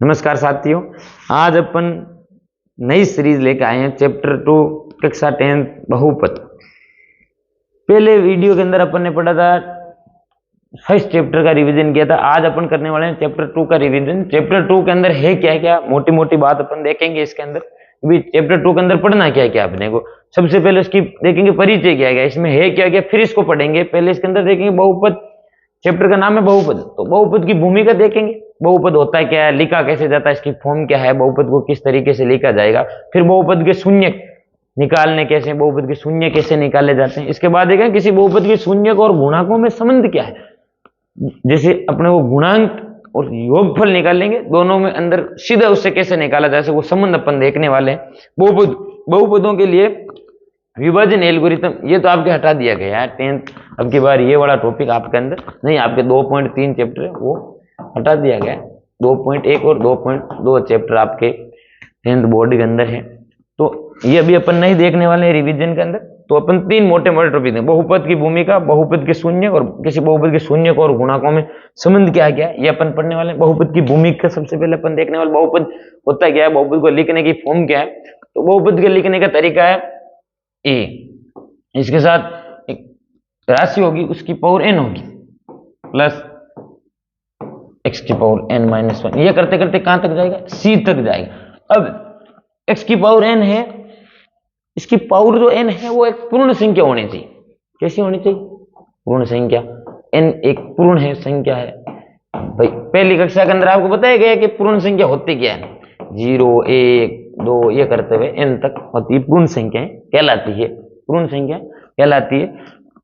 नमस्कार साथियों, आज अपन नई सीरीज लेकर आए हैं चैप्टर 2 कक्षा 10 बहुपद। पहले वीडियो के अंदर अपन ने पढ़ा था फर्स्ट चैप्टर का रिवीजन किया था। आज अपन करने वाले हैं चैप्टर 2 का रिवीजन। चैप्टर 2 के अंदर है क्या क्या मोटी मोटी बात अपन देखेंगे इसके अंदर। अभी चैप्टर 2 के अंदर पढ़ना क्या क्या अपने को, सबसे पहले उसकी देखेंगे परिचय क्या क्या, इसमें है क्या क्या, फिर इसको पढ़ेंगे। पहले इसके अंदर देखेंगे बहुपद, चैप्टर का नाम है बहुपद, तो बहुपद की भूमिका देखेंगे। बहुपद होता है क्या है, लिखा कैसे जाता है, इसकी फॉर्म क्या है, बहुपद को किस तरीके से लिखा जाएगा, फिर बहुपद के शून्य निकालने कैसे, बहुपद के शून्य कैसे निकाले जाते हैं। इसके बाद देखें किसी बहुपद के शून्यक और गुणांकों में संबंध क्या है। जैसे अपने को गुणांक और योगफल निकालेंगे, दोनों में अंदर सीधा उससे कैसे निकाला जाए, वो संबंध अपन देखने वाले हैं। बहुपदों के लिए विभाजन एल्गोरिथम ये तो आपके हटा दिया गया है 10th। अब की बार ये वाला टॉपिक आपके अंदर नहीं, आपके 2.3 चैप्टर है वो हटा दिया गया है। 2.1 और 2.2 चैप्टर आपके 10th बोर्ड के अंदर है, तो ये अभी अपन नहीं देखने वाले हैं रिवीजन के अंदर। तो अपन 3 मोटे मोटे टॉपिक हैं, बहुपद की भूमिका, बहुपद के शून्य और किसी बहुपद के शून्य और गुणांकों में संबंध क्या क्या है, ये अपन पढ़ने वाले हैं। बहुपद की भूमिका सबसे पहले अपन देखने वाले, बहुपद होता क्या है, बहुपद को लिखने की फॉर्म क्या है। तो बहुपद के लिखने का तरीका है ए, इसके साथ एक राशि होगी, उसकी पावर n होगी प्लस x की पावर n-1। ये करते करते कहां तक जाएगा, c तक जाएगा। अब x की पावर n है, इसकी पावर जो n है वो एक पूर्ण संख्या होनी चाहिए। कैसी होनी चाहिए, पूर्ण संख्या। n एक पूर्ण है संख्या है भाई। पहली कक्षा के अंदर आपको बताया गया कि पूर्ण संख्या होती क्या है, 0 1 2 ये करते हुए n तक होती है पूर्ण संख्याएं कहलाती है, पूर्ण संख्या कहलाती है।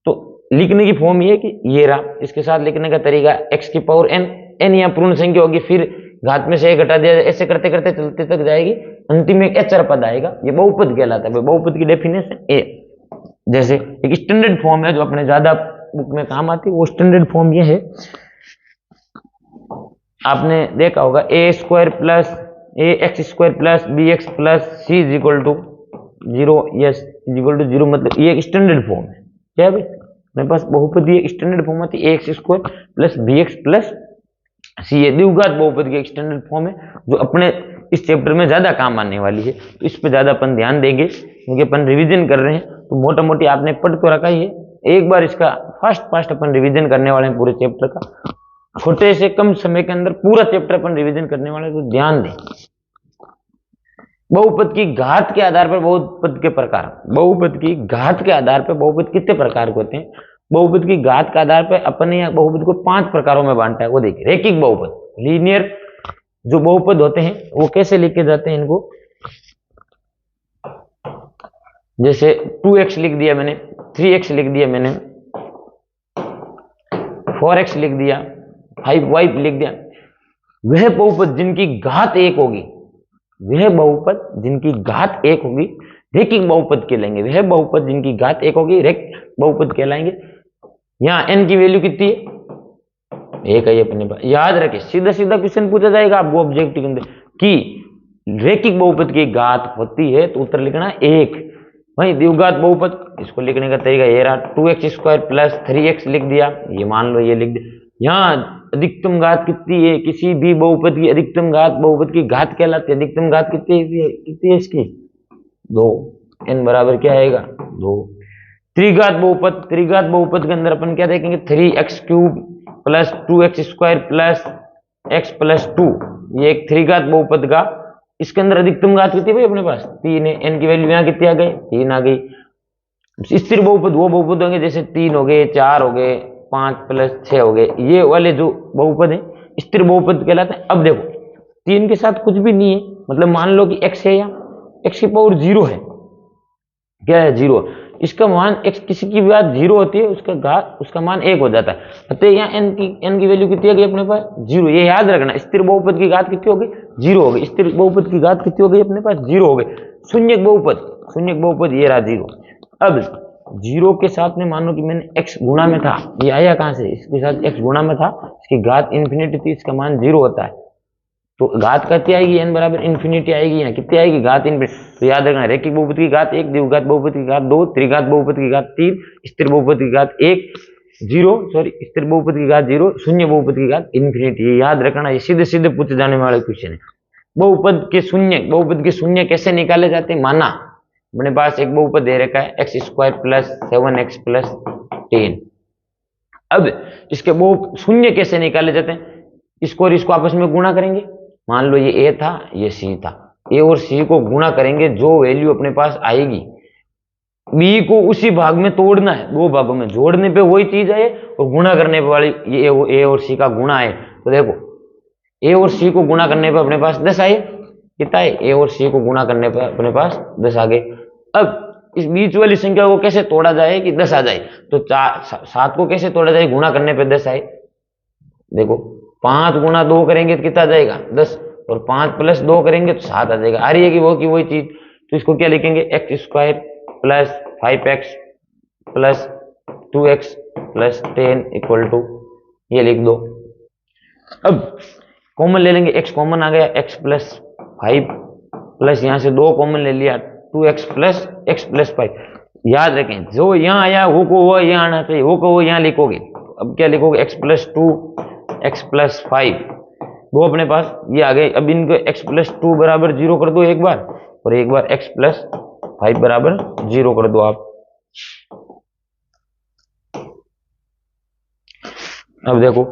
तो लिखने की फॉर्म ये है कि ये रहा, इसके साथ लिखने का तरीका x की पावर n यहाँ पूर्ण संख्या होगी, फिर घात में से 1 घटा दिया, ऐसे करते करते चलते तक जाएगी, अंतिम में एक अचर पद आएगा, ये बहुपद कहलाता है। बहुपद की डेफिनेशन ए, जैसे एक स्टैंडर्ड फॉर्म है जो अपने ज्यादा बुक में काम आती है, वो स्टैंडर्ड फॉर्म ये है, आपने देखा होगा a² plus ax² plus bx plus c is equal to 0, yes is equal to 0, मतलब ये एक स्टैंडर्ड फॉर्म है। क्या है भाई, मेरे पास बहुपद ये स्टैंडर्ड फॉर्म आती है, ax² plus bx plus c, ये द्विघात बहुपद की एक स्टैंडर्ड फॉर्म है जो अपने इस चैप्टर में ज्यादा काम आने वाली है। तो इस पे ज्यादा अपन ध्यान देंगे क्योंकि अपन रिवीजन कर रहे हैं, तो मोटा मोटी आपने पढ़ तो रखा ही है। एक बार इसका फास्ट अपन रिवीजन करने वाले हैं पूरे चैप्टर का, छोटे से कम समय के अंदर पूरा चैप्टर अपन रिवीजन करने वाले हैं, तो ध्यान दें। बहुपद की घात के आधार पर बहुपद के प्रकार, बहुपद की घात के आधार पर बहुपद कितने प्रकार के होते हैं। बहुपद की घात के आधार पर अपन ने बहुपद को 5 प्रकारों में बांटा है। वो देखिए, रैखिक बहुपद, लीनियर जो बहुपद होते हैं वो कैसे लिखे जाते हैं इनको, जैसे 2x लिख दिया मैंने, 3x लिख दिया मैंने, 4x लिख दिया, 5y लिख दिया। वह बहुपद जिनकी घात 1 होगी, वह बहुपद जिनकी घात 1 होगी रैखिक बहुपद कहलाएंगे। वह बहुपद जिनकी घात 1 होगी रैखिक बहुपद कहलाएंगे। यहाँ n की वैल्यू कितनी है, 1 है अपने पास। याद रखें, सीधा सीधा क्वेश्चन पूछा जाएगा आपको ऑब्जेक्टिव के अंदर कि रैखिक बहुपद की घात होती है तो उत्तर लिखना 1। वही द्विघात बहुपद, इसको लिखने का तरीका ये रहा, 2x² प्लस 3x लिख दिया, ये मान लो ये लिख दिया। यहाँ अधिकतम घात कितनी है, किसी भी बहुपद की अधिकतम घात बहुपद की घात कहलाती है। अधिकतम घात कितनी है इसकी, 2, n बराबर क्या आएगा 2। त्रिघात बहुपद, त्रिघात बहुपद के अंदर अपन क्या देखेंगे, 3x³ plus 2x² plus x plus 2, ये एक त्रिघात बहुपद का। इसके अंदर अधिकतम घात कितनी भाई अपने पास 3 है, n की वैल्यू यहाँ कितनी आ गई, 3 आ गई। स्थिर बहुपद वो बहुपद होंगे जैसे 3 हो गए, 4 हो गए, 5 प्लस 6 हो गए, ये वाले जो बहुपद है स्थिर बहुपद कहलाते हैं। अब देखो 3 के साथ कुछ भी नहीं है, मतलब मान लो कि x है, या x की पावर 0 है, क्या है 0, इसका मान x किसी की बात 0 होती है, उसका मान 1 हो जाता है। अतः यहाँ n की वैल्यू कितनी आ गई अपने पास 0। ये याद रखना, स्थिर बहुपद की घात कितनी हो गई 0 हो गई, स्थिर बहुपद की घात कितनी हो गई अपने पास 0 हो गई। शून्यक बहुपद ये रहा 0। अब 0 के साथ में मानो कि मैंने x गुणा में था, ये आया कहां से, इसके साथ x गुणा में था, इसकी घात इन्फिनिटी थी, इसका मान 0 होता है, तो घात कितनी आएगी, n बराबर इन्फिनिटी आएगी। यहाँ कितनी आएगी, घात इन्फिनिटी। तो याद रखना, रैखिक बहुपद की घात 1, द्विघात बहुपद की घात 2, त्रिघात बहुपद की घात 3, स्थिर बहुपद की घात 1, स्थिर बहुपद की घात 0, शून्य बहुपद की घात इन्फिनिटी। ये याद रखना, ये सीधे सीधे पूछे जाने वाले क्वेश्चन है। बहुपद के शून्य कैसे निकाले जाते हैं? माना अपने पास एक बहुपद दे रखा है x² प्लस 7x प्लस 10। अब इसके बहु शून्य कैसे निकाले जाते हैं? इसको और इसको आपस में गुणा करेंगे। मान लो ये a था, ये c था, a और c को गुणा करेंगे, जो वैल्यू अपने पास आएगी b को उसी भाग में तोड़ना है, दो भागों में जोड़ने पे वही चीज आए और गुणा करने पे वाली ये a और c का गुणा है। तो देखो a और c को गुणा करने पे अपने पास 10 आए। कितना है? a और c को गुणा करने पे अपने पास 10 आ गए। अब इस बीच वाली संख्या को कैसे तोड़ा जाए कि 10 आ जाए? तो 7 को कैसे तोड़ा जाए? गुणा करने पे 10 आए। देखो 5 गुणा 2 करेंगे तो कितना जाएगा? 10, और 5 प्लस 2 करेंगे तो 7 आ जाएगा। आ रही है कि वो की वही चीज। तो इसको क्या लिखेंगे? x² plus 5x plus 2x plus 10 equal to, ये लिख दो। अब कॉमन ले लेंगे, x कॉमन आ गया, x प्लस 5 प्लस यहां से 2 कॉमन ले लिया, 2x प्लस x प्लस 5। याद रखें, जो यहां आया वो को वो यहां आना चाहिए, वो को वो यहां लिखोगे। अब क्या लिखोगे? x प्लस 2 x प्लस 5, दो अपने पास ये आ गए। अब इनको x प्लस 2 बराबर 0 कर दो एक बार, और एक बार x प्लस 5 बराबर 0 कर दो आप। अब देखो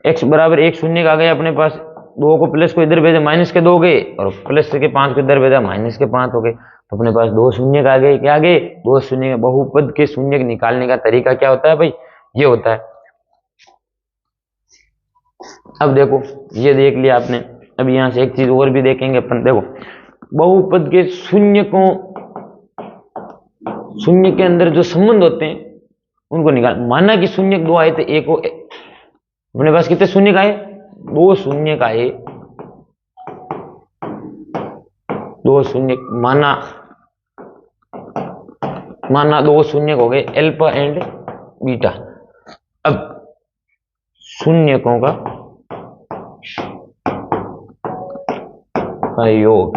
x बराबर 1 शून्य का आ गया अपने पास, 2 को प्लस को इधर भेजा, माइनस के 2 गए, और प्लस के 5 को इधर भेजा, माइनस के 5 हो गए। तो अपने पास 2 शून्य का आ गए। क्या आ गए? 2 शून्य। बहुपद के शून्य निकालने का तरीका क्या होता है भाई? ये होता है। अब देखो ये देख लिया आपने। अब यहां से एक चीज और भी देखेंगे अपन। देखो बहुपद के शून्य के अंदर जो संबंध होते हैं उनको निकाल। माना कि शून्य 2 आए थे, एक अपने पास कितने शून्य का है? 2 शून्य का है, 2 शून्य। माना 2 शून्य हो गए, अल्फा एंड बीटा। अब शून्यकों का योग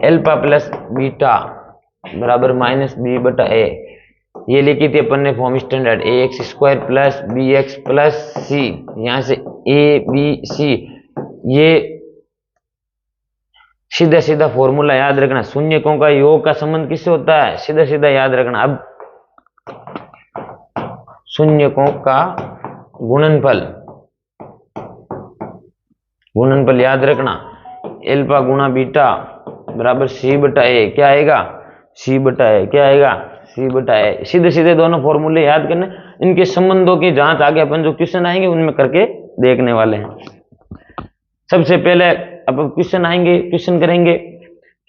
अल्फा प्लस बीटा बराबर माइनस बी बटा ए। ये लिखी थी अपन ने form standard, ax² plus bx plus C. यहां से a b c, ये सीधा सीधा फॉर्मूला याद रखना। शून्यकों का योग का संबंध किससे होता है? सीधा सीधा याद रखना। अब शून्यकों का गुणनफल याद रखना, अल्फा गुणा बीटा बराबर सी बटा ए। क्या आएगा? सी बटा ए। क्या आएगा? सी बटा ए। सीधे सीधे दोनों फॉर्मूले याद करने, इनके संबंधों की जांच आगे अपन जो क्वेश्चन आएंगे उनमें करके देखने वाले हैं। सबसे पहले अब क्वेश्चन आएंगे, क्वेश्चन करेंगे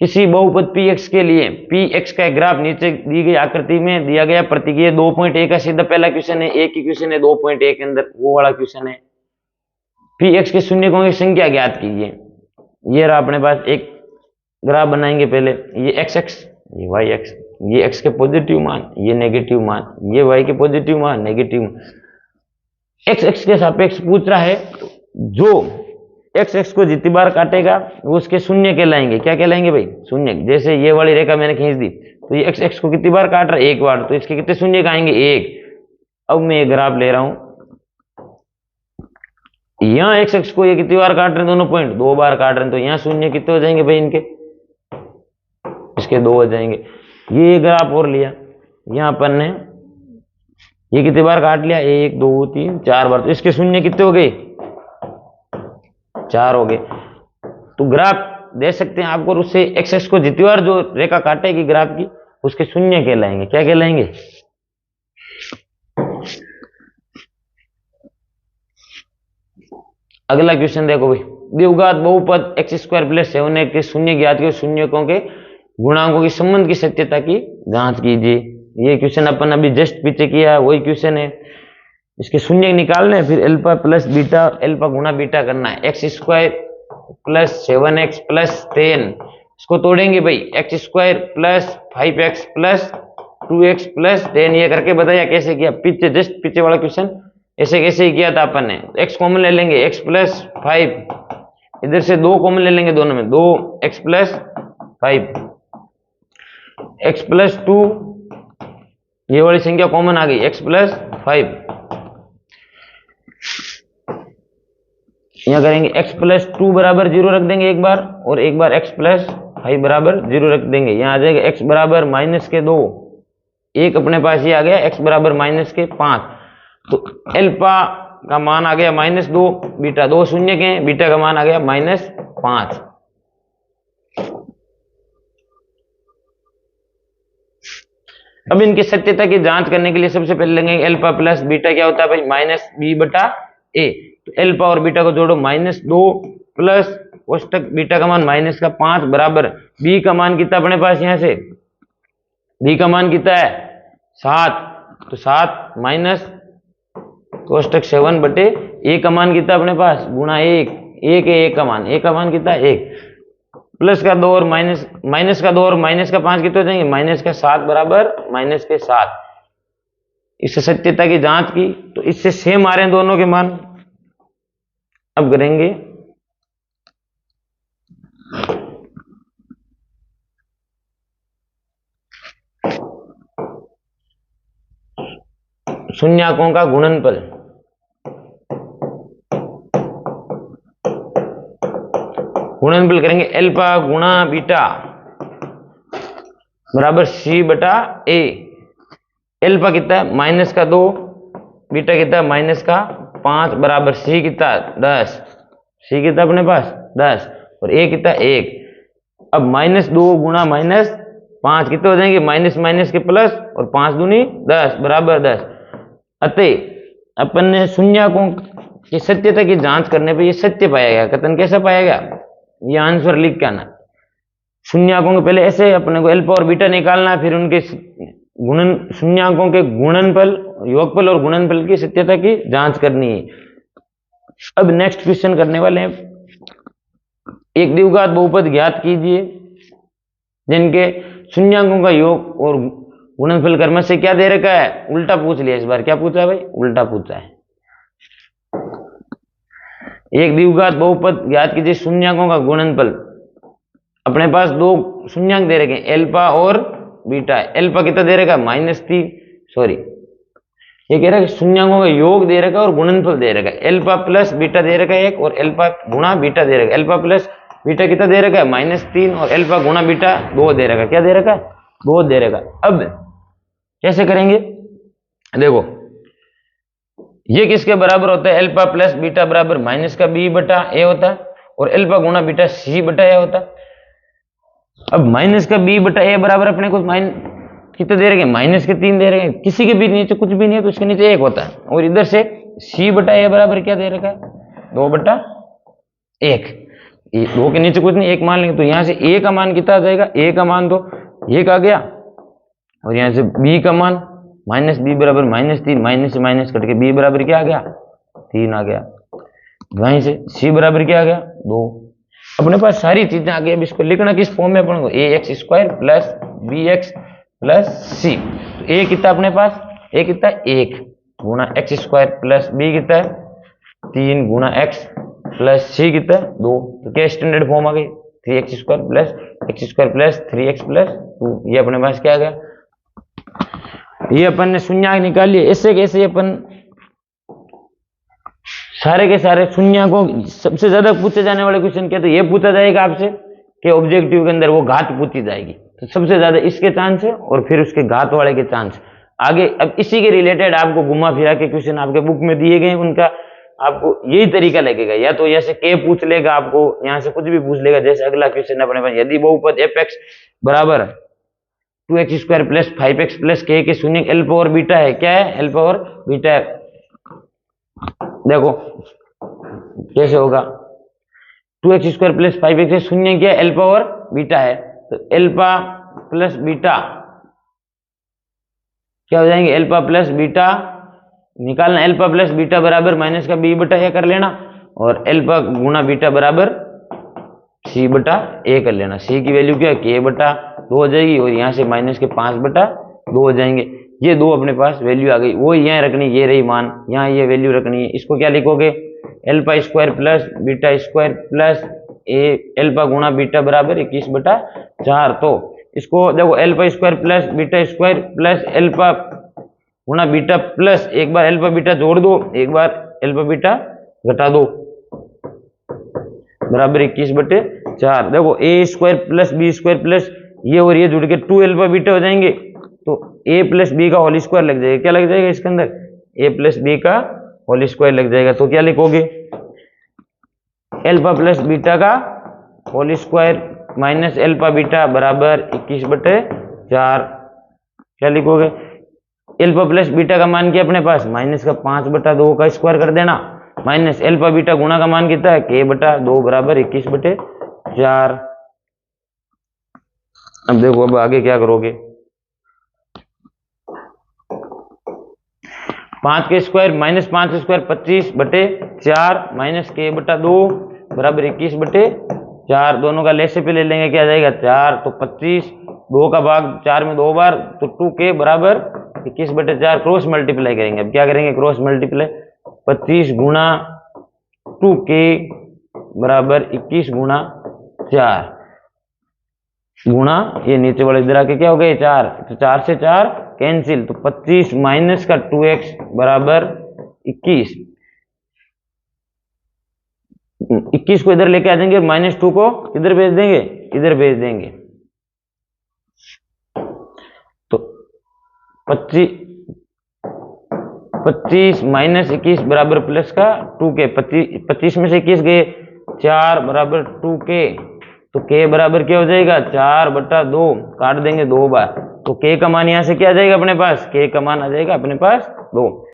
किसी बहुपद px के लिए px का ग्राफ नीचे दी गई आकृति में दिया गया प्रतीक। 2.1 का सीधा पहला क्वेश्चन है, एक ही क्वेश्चन है 2.1 के अंदर, वो वाला क्वेश्चन है। px के शून्यकों की संख्या ज्ञात कीजिए। ये रहा अपने पास एक ग्राफ बनाएंगे पहले, ये x x, ये y x, ये x के पॉजिटिव मान, ये नेगेटिव मान, ये y के पॉजिटिव मान, नेगेटिव मान। x x के सापेक्ष पूछ रहा है, जो x x को जितनी बार काटेगा वो उसके शून्य कहलाएंगे। क्या कहलाएंगे भाई? शून्य। जैसे ये वाली रेखा मैंने खींच दी तो ये x x को कितनी बार काट रहा है? एक बार, तो इसके कितने शून्य का आएंगे? 1। अब मैं ये ग्राफ ले रहा हूं, यहाँ x x को ये कितनी बार काट रहे हैं? दोनों पॉइंट 2 बार काट रहे हैं, तो यहाँ शून्य कितने हो जाएंगे भाई? इनके इसके 2 हो जाएंगे। ये ग्राफ और लिया, यहाँ अपन ने ये कितनी बार काट लिया? 1 2 3 4 बार, तो इसके शून्य कितने हो गए? 4 हो गए। तो ग्राफ दे सकते हैं आपको, उससे x x को जितनी बार जो रेखा काटेगी ग्राफ की उसके शून्य कहलाएंगे। क्या कहलाएंगे? अगला क्वेश्चन देखो भाई, द्विघात बहुपद x² प्लस 7x के शून्य ज्ञात के शून्यकों के गुणांकों के संबंध की सत्यता की जांच कीजिए। ये क्वेश्चन अपन अभी जस्ट पीछे किया, वही क्वेश्चन है। इसके शून्य निकालने, फिर अल्फा प्लस बीटा, अल्फा गुणा बीटा करना है। x² प्लस 7x प्लस 10, इसको तोड़ेंगे भाई, x² plus 5x plus 2x plus 10। ये करके बताया कैसे किया, पीछे जस्ट पीछे वाला क्वेश्चन ऐसे कैसे ही किया था अपन ने। x कॉमन ले लेंगे, x प्लस 5, इधर से 2 कॉमन ले लेंगे दोनों में, 2x प्लस 5, x प्लस 2 ये वाली संख्या कॉमन आ गई x प्लस 5। यहां करेंगे x प्लस 2 बराबर 0 रख देंगे एक बार, और एक बार x प्लस 5 बराबर 0 रख देंगे। यहां आ जाएगा x बराबर माइनस के 2, एक अपने पास ये आ गया x बराबर माइनस के 5। तो अल्फा का मान आ गया -2, बीटा 2 शून्य के, बीटा का मान आ गया -5। अब इनकी सत्यता की जांच करने के लिए सबसे पहले लेंगे अल्फा प्लस बीटा क्या होता है भाई, -b/a। तो अल्फा और बीटा को जोड़ो, -2 प्लस कोष्टक बीटा का मान -5 बराबर b का मान कितना अपने पास, यहां से b का मान कितना है 7, तो 7 माइनस कोष्टक 7/a का मान कितना अपने पास गुणा 1, 1 है 1 का मान, 1 का मान कितना है 1, प्लस का 2 और माइनस का 2 और माइनस का 5 कितने हो जाएंगे, -7 बराबर -7। इससे सत्यता की जांच की तो इससे सेम आ रहे हैं दोनों के मान। अब करेंगे शून्याकों का गुणनफल। गुणनफल करेंगे अल्फा गुणा बीटा बराबर c/a। अल्फा कितना है -2, बीटा कितना है -5 बराबर c कितना 10, c कितना अपने पास 10 और a कितना 1। अब -2 गुणा -5 कितने हो जाएंगे, माइनस माइनस के प्लस, और 5 दूनी 10 बराबर 10। अतः अपन ने शून्याकों की सत्यता की जांच करने पे ये सत्य पाया गया। कथन कैसा पाया गया, ये आंसर लिख के आना। शून्याकों के पहले ऐसे अपने को अल्फा और बीटा निकालना, फिर उनके शून्याकों के गुणनफल, योगफल और गुणनफल की सत्यता की जांच करनी है। अब नेक्स्ट क्वेश्चन करने वाले हैं, एक द्विघात बहुपद ज्ञात कीजिए जिनके शून्याकों का योग और गुणनफल कर्म से क्या दे रखा है, उल्टा पूछ लिया इस बार। क्या पूछा है भाई, उल्टा पूछा है। एक द्विघात बहुपद ज्ञात कीजिए शून्याकों का गुणनफल। अपने पास दो शून्यांक दे रखे हैं, अल्फा और बीटा। अल्फा कितना दे रखा है -3, सॉरी ये कह रहा है शून्यांकों का योग दे रखा है और गुणनफल दे रखा है। अल्फा प्लस बीटा दे रखा है 1 और अल्फा गुणा बीटा दे रखा है। अल्फा प्लस बीटा कितना दे रखा है -3 और अल्फा गुणा बीटा 2 दे रखा है। क्या दे रखा है 2 दे रखा है। अब कैसे करेंगे, देखो ये किसके बराबर होता है, अल्फा प्लस बीटा बराबर -b/a होता है और अल्फा गुणा बीटा c/a होता है। अब -b/a बराबर अपने को कितने दे रखे हैं, -3 दे रखे हैं। किसी के भी नीचे कुछ भी नहीं है तो इसके नीचे 1 होता है। और इधर से c/a बराबर क्या दे रखा है 2/1। 2 के नीचे कुछ नहीं, 1 मान लेंगे तो यहां से a का मान कितना आ जाएगा, a का मान तो 1 आ गया और यहां से b का मान -b बराबर -3, माइनस से माइनस कट के b बराबर क्या आ गया 3 आ गया। वहीं से c बराबर क्या आ गया 2। अपने पास सारी चीजें आ गई। अब इसको लिखना किस फॉर्म में अपन को, ax² plus bx plus c। तो a कितना अपने पास, a कितना 1 गुणा x² प्लस b कितना है 3 गुणा x प्लस c कितना 2। तो क्या स्टैंडर्ड फॉर्म आ गई 3x² प्लस 3x प्लस 2। ये अपने पास क्या आ गया, ये अपन ने शून्यांक निकाल लिए। ऐसे कैसे अपन सारे के सारे शून्यांकों, सबसे ज्यादा पूछे जाने वाले क्वेश्चन क्या, तो ये पूछा जाएगा आपसे कि ऑब्जेक्टिव के अंदर वो घात पूछी जाएगी, तो सबसे ज्यादा इसके चांस है और फिर उसके घात वाले के चांस आगे। अब इसी के रिलेटेड आपको घुमा फिरा के क्वेश्चन आपके बुक में दिए गए, उनका आपको यही तरीका लगेगा। या तो जैसे के पूछ लेगा आपको, यहाँ से कुछ भी पूछ लेगा। जैसे अगला क्वेश्चन अपने पास, यदि बहुपद fx बराबर 2x² plus 5x plus k के शून्य अल्फा और बीटा है, क्या है अल्फा और बीटा है। देखो कैसे होगा, 2x² प्लस 5x है, शून्य क्या है अल्फा और बीटा है। तो अल्फा प्लस बीटा क्या हो जाएंगे, अल्फा प्लस बीटा निकालना, अल्फा प्लस बीटा बराबर -b/a कर लेना और अल्फा गुणा बीटा बराबर c/a कर लेना। c की वैल्यू क्या है k/2 हो जाएगी और यहाँ से -5/2 हो जाएंगे। ये दो अपने पास वैल्यू आ गई, वो यहाँ रखनी, ये रही मान, यहाँ ये वैल्यू रखनी है। इसको क्या लिखोगे, अल्फा² प्लस बीटा² प्लस a अल्फा गुणा बीटा बराबर 21/4। तो इसको देखो alpha square plus beta square plus alpha गुणा बीटा प्लस एक बार एल्फा बीटा जोड़ दो, एक बार एल्फा बीटा घटा दो, बराबर 21/4। देखो A square plus B square plus ये और ये जुड़ के 2 एल्फा बीटा हो जाएंगे, तो ए प्लस बी का होल स्क्वायर लग जाएगा। क्या लग जाएगा इसके अंदर? ए प्लस बी का होल स्क्वायर लग जाएगा। तो क्या लिखोगे? एल्फा प्लस बीटा का whole square minus alpha beta बराबर 21/4। क्या लिखोगे? एल्फा प्लस बीटा का मान क्या अपने पास? माइनस का 5/2 का स्क्वायर कर देना, माइनस एल्फा बीटा गुणा का मान कितना है? k/2 बराबर 21/4। अब देखो अब आगे क्या करोगे? 5 के square minus 5 square 25/4 minus k/2 बराबर 21/4। दोनों का लेसे पे ले लेंगे, क्या आ जाएगा? 4 तो 25, 2 का भाग 4 में 2 बार, तो 2k बराबर 21/4। क्रॉस मल्टीप्लाई करेंगे। अब क्या करेंगे? क्रॉस मल्टीप्लाई 25 गुणा 2k बराबर 21 गुणा 4 गुणा ये नीचे वाले इधर आके क्या हो गए? 4, तो 4 से 4 कैंसिल, तो 25 माइनस का 2x बराबर 21। 21 को इधर लेके आ जाएंगे, -2 को इधर भेज देंगे, इधर भेज देंगे, तो 25 माइनस 21 बराबर प्लस का 2k। 25 में से 21 गए, 4 बराबर 2k, तो k बराबर क्या हो जाएगा? 4/2, काट देंगे 2 बार, तो k का मान यहां से क्या आ जाएगा अपने पास? k का मान आ जाएगा अपने पास 2।